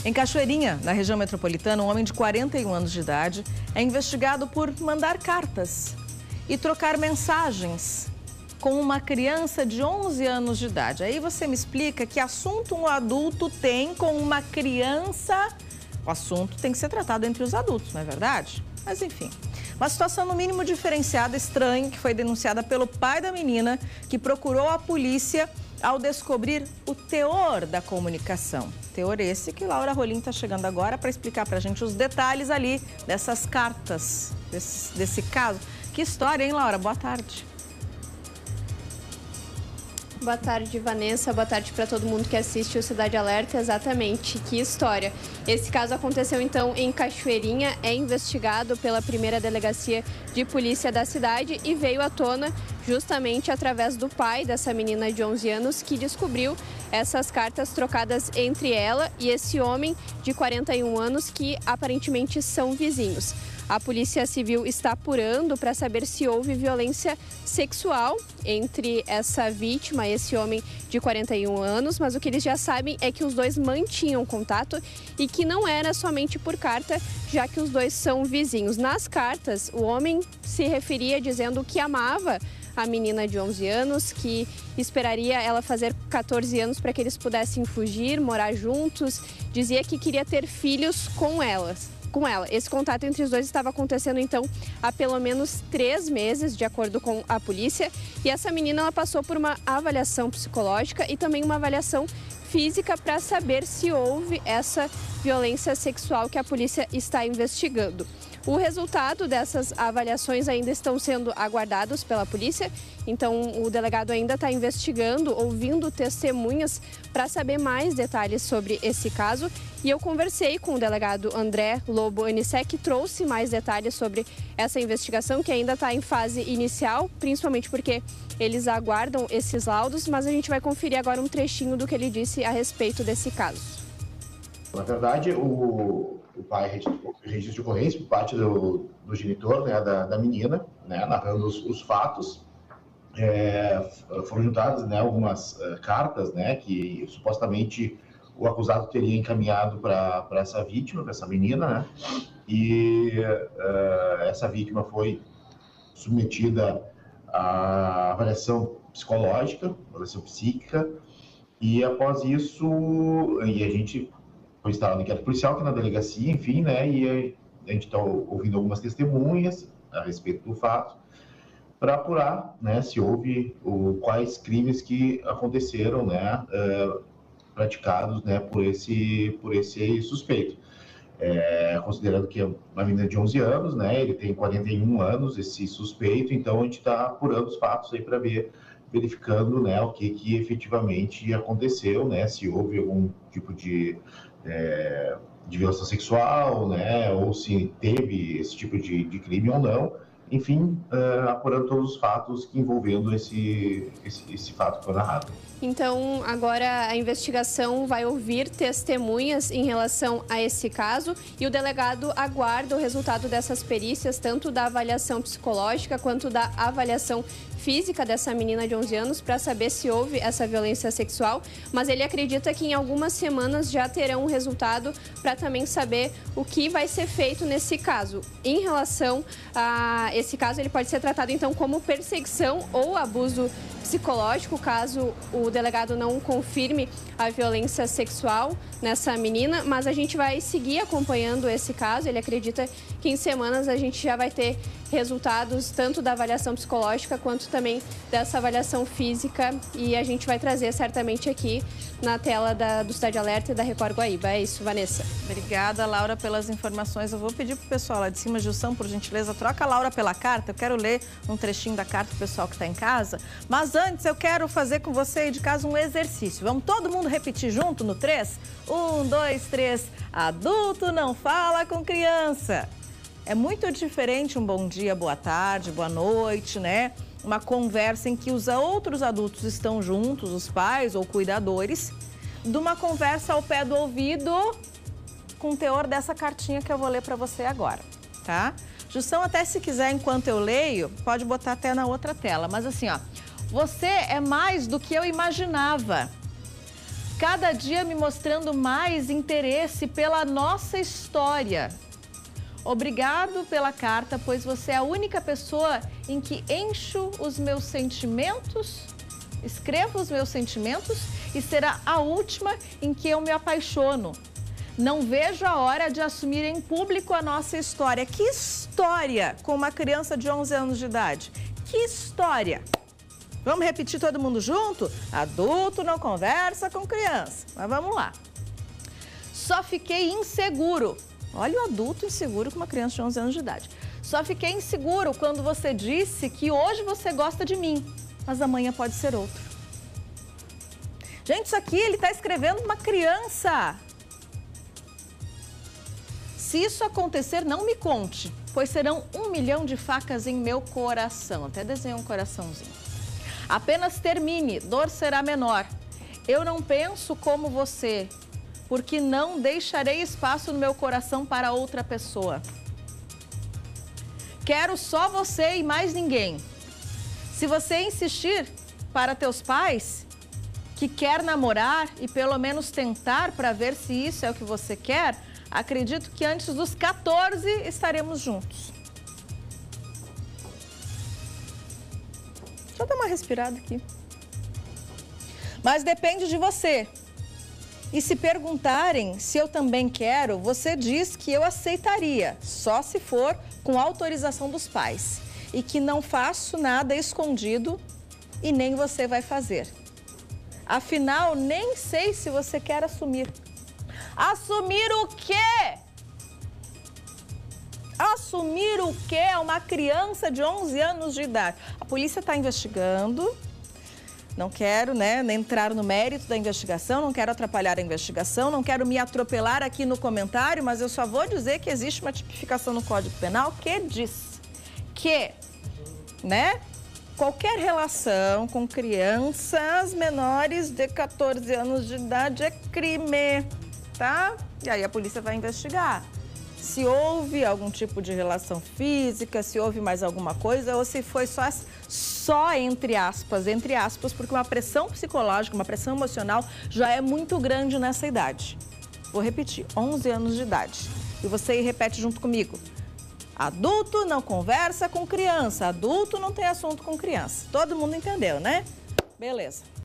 Em Cachoeirinha, na região metropolitana, um homem de 41 anos de idade é investigado por mandar cartas e trocar mensagens com uma criança de 11 anos de idade. Aí você me explica que assunto um adulto tem com uma criança? O assunto tem que ser tratado entre os adultos, não é verdade? Mas enfim, uma situação no mínimo diferenciada, estranha, que foi denunciada pelo pai da menina, que procurou a polícia ao descobrir o teor da comunicação. Teor esse que Laura Rolim está chegando agora para explicar para a gente os detalhes ali dessas cartas, desse caso. Que história, hein, Laura? Boa tarde. Boa tarde, Vanessa. Boa tarde para todo mundo que assiste o Cidade Alerta. Exatamente, que história. Esse caso aconteceu, então, em Cachoeirinha, é investigado pela primeira delegacia de polícia da cidade e veio à tona justamente através do pai dessa menina de 11 anos que descobriu essas cartas trocadas entre ela e esse homem de 41 anos que aparentemente são vizinhos. A Polícia Civil está apurando para saber se houve violência sexual entre essa vítima e esse homem de 41 anos, mas o que eles já sabem é que os dois mantinham contato e que não era somente por carta, já que os dois são vizinhos. Nas cartas, o homem se referia dizendo que amava a menina de 11 anos, que esperaria ela fazer 14 anos para que eles pudessem fugir, morar juntos, dizia que queria ter filhos com ela. Esse contato entre os dois estava acontecendo, então, há pelo menos 3 meses, de acordo com a polícia. E essa menina, ela passou por uma avaliação psicológica e também uma avaliação física para saber se houve essa violência sexual que a polícia está investigando. O resultado dessas avaliações ainda estão sendo aguardados pela polícia, então o delegado ainda está investigando, ouvindo testemunhas para saber mais detalhes sobre esse caso. E eu conversei com o delegado André Lobo Anissé, que trouxe mais detalhes sobre essa investigação, que ainda está em fase inicial, principalmente porque eles aguardam esses laudos, mas a gente vai conferir agora um trechinho do que ele disse a respeito desse caso. Na verdade, o pai registrou de ocorrência por parte do genitor, né, da menina, né, narrando os fatos. Foram juntadas, né, algumas cartas, né, que supostamente o acusado teria encaminhado para essa vítima, para essa menina, né, e essa vítima foi submetida à avaliação psicológica, avaliação psíquica, e após isso, a gente foi instalado no inquérito policial aqui na delegacia, enfim, né, e a gente está ouvindo algumas testemunhas a respeito do fato, para apurar, né, se houve quais crimes que aconteceram, né, praticados, né, por esse suspeito. Considerando que é uma menina de 11 anos, né, ele tem 41 anos, esse suspeito, então a gente está apurando os fatos aí para verificando, né, o que efetivamente aconteceu, né, se houve algum tipo de violência sexual, né, ou se teve esse tipo de crime ou não. Enfim, apurando todos os fatos que envolvendo esse fato que foi narrado. Então, agora a investigação vai ouvir testemunhas em relação a esse caso e o delegado aguarda o resultado dessas perícias, tanto da avaliação psicológica quanto da avaliação física dessa menina de 11 anos para saber se houve essa violência sexual, mas ele acredita que em algumas semanas já terão um resultado para também saber o que vai ser feito nesse caso. Em relação a esse caso, ele pode ser tratado então como perseguição ou abuso psicológico, caso o delegado não confirme a violência sexual nessa menina, mas a gente vai seguir acompanhando esse caso. Ele acredita que em semanas a gente já vai ter resultados tanto da avaliação psicológica quanto também dessa avaliação física, e a gente vai trazer certamente aqui na tela do Cidade Alerta e da Record Guaíba. É isso, Vanessa. Obrigada, Laura, pelas informações. Eu vou pedir para o pessoal lá de cima, Gilson, por gentileza, troca a Laura pela carta. Eu quero ler um trechinho da carta para o pessoal que está em casa. Mas antes, eu quero fazer com você aí de casa um exercício. Vamos todo mundo repetir junto no 3? 1, 2, 3. Adulto não fala com criança. É muito diferente um bom dia, boa tarde, boa noite, né? Uma conversa em que os outros adultos estão juntos, os pais ou cuidadores, de uma conversa ao pé do ouvido com o teor dessa cartinha que eu vou ler para você agora, tá? Jussão, até se quiser, enquanto eu leio, pode botar até na outra tela. Mas assim, ó, você é mais do que eu imaginava. cada dia me mostrando mais interesse pela nossa história. Obrigado pela carta, pois você é a única pessoa em que encho os meus sentimentos, escrevo os meus sentimentos e será a última em que eu me apaixono. Não vejo a hora de assumir em público a nossa história. Que história com uma criança de 11 anos de idade? Que história? Vamos repetir todo mundo junto? Adulto não conversa com criança. Mas vamos lá. Só fiquei inseguro. Olha o adulto inseguro com uma criança de 11 anos de idade. Só fiquei inseguro quando você disse que hoje você gosta de mim, mas amanhã pode ser outro. Gente, isso aqui ele está escrevendo uma criança. Se isso acontecer, não me conte, pois serão 1 milhão de facas em meu coração. Até desenhei um coraçãozinho. Apenas termine, dor será menor. Eu não penso como você, porque não deixarei espaço no meu coração para outra pessoa. Quero só você e mais ninguém. Se você insistir para teus pais que quer namorar e pelo menos tentar para ver se isso é o que você quer, acredito que antes dos 14 estaremos juntos. Deixa eu dar uma respirada aqui. Mas depende de você. E se perguntarem se eu também quero, você diz que eu aceitaria, só se for com autorização dos pais. E que não faço nada escondido e nem você vai fazer. Afinal, nem sei se você quer assumir. Assumir o quê? Assumir o quê? É uma criança de 11 anos de idade. A polícia está investigando. Não quero, entrar no mérito da investigação, não quero atrapalhar a investigação, não quero me atropelar aqui no comentário, mas eu só vou dizer que existe uma tipificação no Código Penal que diz que, qualquer relação com crianças menores de 14 anos de idade é crime, tá? E aí a polícia vai investigar. Se houve algum tipo de relação física, se houve mais alguma coisa, ou se foi só entre aspas, porque uma pressão psicológica, uma pressão emocional já é muito grande nessa idade. Vou repetir, 11 anos de idade. E você repete junto comigo. Adulto não conversa com criança, adulto não tem assunto com criança. Todo mundo entendeu, né? Beleza.